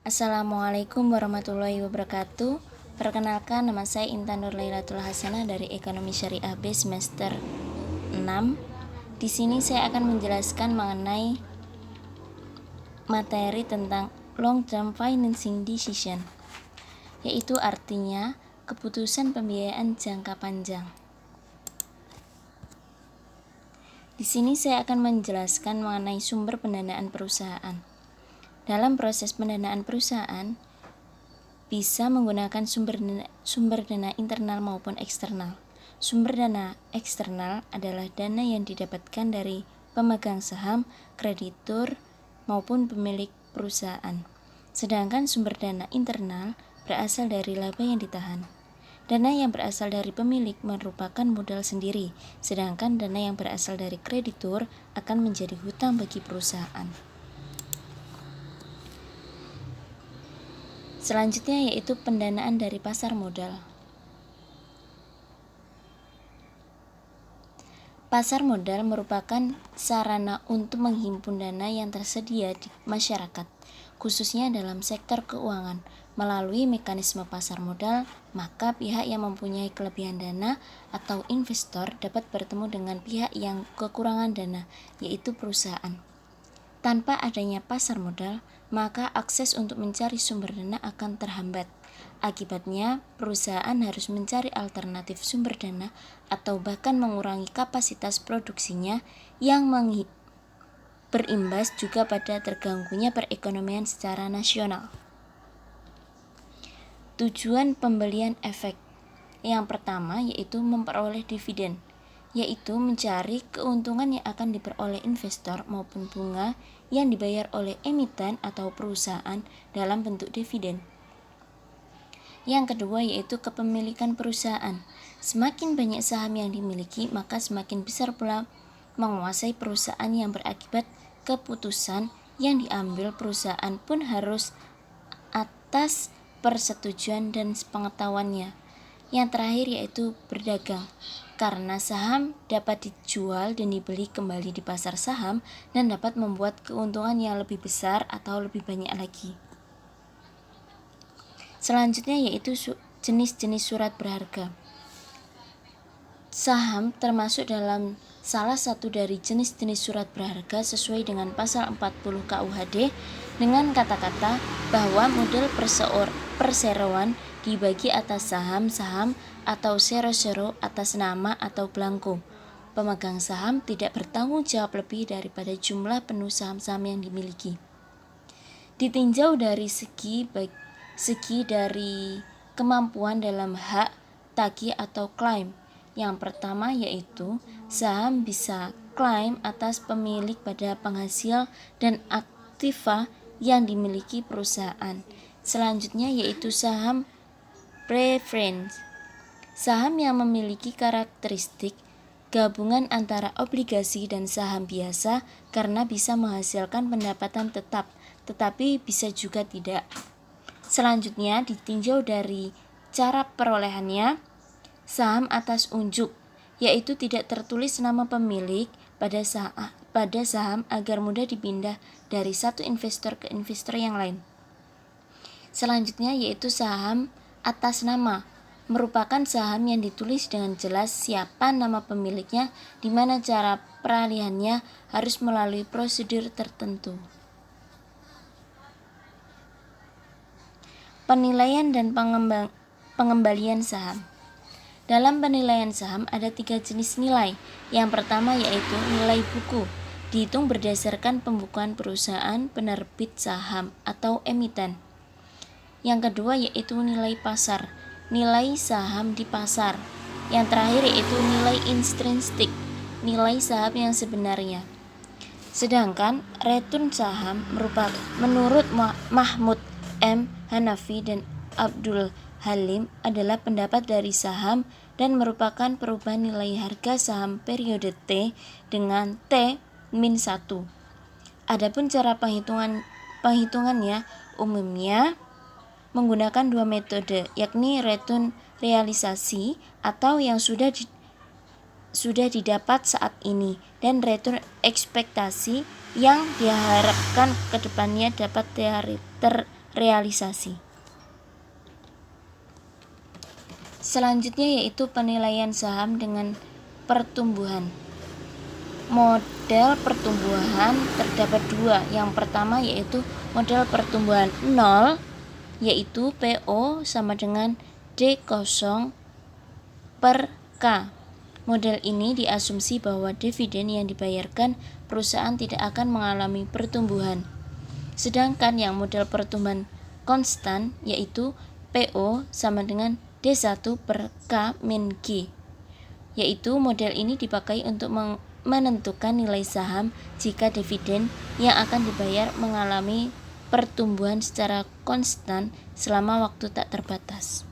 Assalamualaikum warahmatullahi wabarakatuh. Perkenalkan, nama saya Intan Nurlailatul Hasanah dari Ekonomi Syariah B semester 6. Di sini saya akan menjelaskan mengenai materi tentang long term financing decision, yaitu artinya keputusan pembiayaan jangka panjang. Di sini saya akan menjelaskan mengenai sumber pendanaan perusahaan. Dalam proses pendanaan perusahaan, bisa menggunakan sumber dana internal maupun eksternal. Sumber dana eksternal adalah dana yang didapatkan dari pemegang saham, kreditur, maupun pemilik perusahaan. Sedangkan sumber dana internal berasal dari laba yang ditahan. Dana yang berasal dari pemilik merupakan modal sendiri, sedangkan dana yang berasal dari kreditur akan menjadi hutang bagi perusahaan. Selanjutnya yaitu pendanaan dari pasar modal. Pasar modal merupakan sarana untuk menghimpun dana yang tersedia di masyarakat, khususnya dalam sektor keuangan. Melalui mekanisme pasar modal, maka pihak yang mempunyai kelebihan dana atau investor dapat bertemu dengan pihak yang kekurangan dana, yaitu perusahaan. Tanpa adanya pasar modal, maka akses untuk mencari sumber dana akan terhambat. Akibatnya, perusahaan harus mencari alternatif sumber dana atau bahkan mengurangi kapasitas produksinya yang berimbas juga pada terganggunya perekonomian secara nasional. Tujuan pembelian efek yang pertama yaitu memperoleh dividen, yaitu mencari keuntungan yang akan diperoleh investor maupun bunga yang dibayar oleh emiten atau perusahaan dalam bentuk dividen. Yang kedua yaitu kepemilikan perusahaan. Semakin banyak saham yang dimiliki, maka semakin besar pula menguasai perusahaan yang berakibat keputusan yang diambil perusahaan pun harus atas persetujuan dan pengetahuannya. Yang terakhir yaitu berdagang, karena saham dapat dijual dan dibeli kembali di pasar saham dan dapat membuat keuntungan yang lebih besar atau lebih banyak lagi. Selanjutnya yaitu jenis-jenis surat berharga. Saham termasuk dalam salah satu dari jenis-jenis surat berharga sesuai dengan pasal 40 KUHD dengan kata-kata bahwa model perseroan dibagi atas saham-saham atau sero-sero atas nama atau belangko. Pemegang saham tidak bertanggung jawab lebih daripada jumlah penuh saham-saham yang dimiliki. Ditinjau dari segi dari kemampuan dalam hak tagih atau klaim. Yang pertama yaitu saham bisa klaim atas pemilik pada penghasil dan aktiva yang dimiliki perusahaan. Selanjutnya yaitu saham preference. Saham yang memiliki karakteristik gabungan antara obligasi dan saham biasa karena bisa menghasilkan pendapatan tetap, tetapi bisa juga tidak. Selanjutnya ditinjau dari cara perolehannya, saham atas unjuk, yaitu tidak tertulis nama pemilik pada saham agar mudah dipindah dari satu investor ke investor yang lain. Selanjutnya yaitu saham atas nama, merupakan saham yang ditulis dengan jelas siapa nama pemiliknya, di mana cara peralihannya harus melalui prosedur tertentu. Penilaian dan pengembalian saham. Dalam penilaian saham ada 3 jenis nilai. Yang pertama yaitu nilai buku, dihitung berdasarkan pembukuan perusahaan penerbit saham atau emiten. Yang kedua yaitu nilai pasar, nilai saham di pasar. Yang terakhir yaitu nilai intrinsik, nilai saham yang sebenarnya. Sedangkan return saham menurut Mahmud M. Hanafi dan Abdul Halim adalah pendapat dari saham dan merupakan perubahan nilai harga saham periode T dengan T-1. Adapun cara penghitungannya umumnya menggunakan 2 metode, yakni return realisasi atau yang sudah didapat saat ini dan return ekspektasi yang diharapkan kedepannya dapat realisasi. Selanjutnya yaitu penilaian saham dengan pertumbuhan. Model pertumbuhan terdapat dua. Yang pertama yaitu model pertumbuhan 0, yaitu PO sama dengan D0 per K. Model ini diasumsi bahwa dividen yang dibayarkan perusahaan tidak akan mengalami pertumbuhan. Sedangkan yang model pertumbuhan konstan yaitu PO sama dengan D1 per K min G, yaitu model ini dipakai untuk menentukan nilai saham jika dividen yang akan dibayar mengalami pertumbuhan secara konstan selama waktu tak terbatas.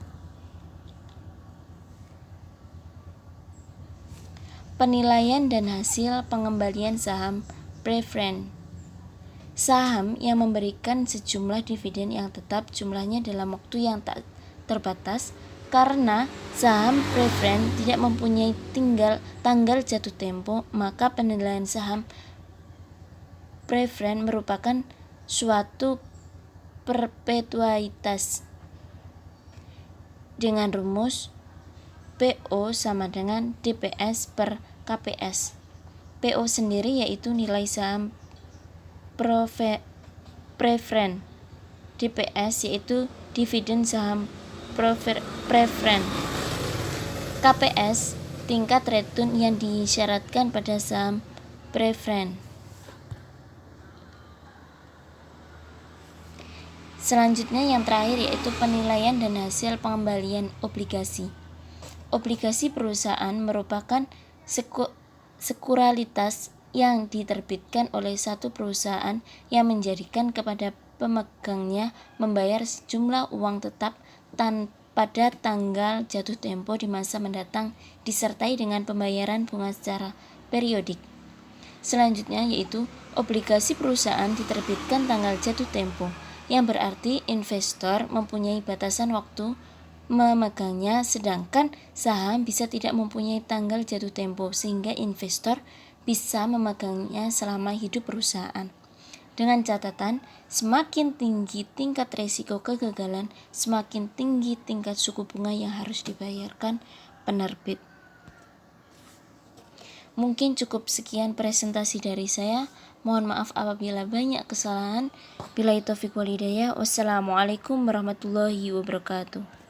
Penilaian dan hasil pengembalian saham preferred. Saham yang memberikan sejumlah dividen yang tetap jumlahnya dalam waktu yang tak terbatas. Karena saham preferred tidak mempunyai tanggal jatuh tempo, maka penilaian saham preferred merupakan suatu perpetuitas dengan rumus PO sama dengan DPS per KPS. PO sendiri yaitu nilai saham preferred, DPS yaitu dividen saham preferred, KPS tingkat return yang disyaratkan pada saham preferred. Selanjutnya yang terakhir yaitu penilaian dan hasil pengembalian obligasi. Obligasi perusahaan merupakan sekuritas yang diterbitkan oleh satu perusahaan yang menjadikan kepada pemegangnya membayar sejumlah uang tetap pada tanggal jatuh tempo di masa mendatang disertai dengan pembayaran bunga secara periodik. Selanjutnya yaitu obligasi perusahaan diterbitkan tanggal jatuh tempo, yang berarti investor mempunyai batasan waktu memegangnya, sedangkan saham bisa tidak mempunyai tanggal jatuh tempo sehingga investor bisa memegangnya selama hidup perusahaan. Dengan catatan, semakin tinggi tingkat resiko kegagalan, semakin tinggi tingkat suku bunga yang harus dibayarkan penerbit. Mungkin cukup sekian presentasi dari saya. Mohon maaf apabila banyak kesalahan. Billahi taufiq wal hidayah. Wassalamualaikum warahmatullahi wabarakatuh.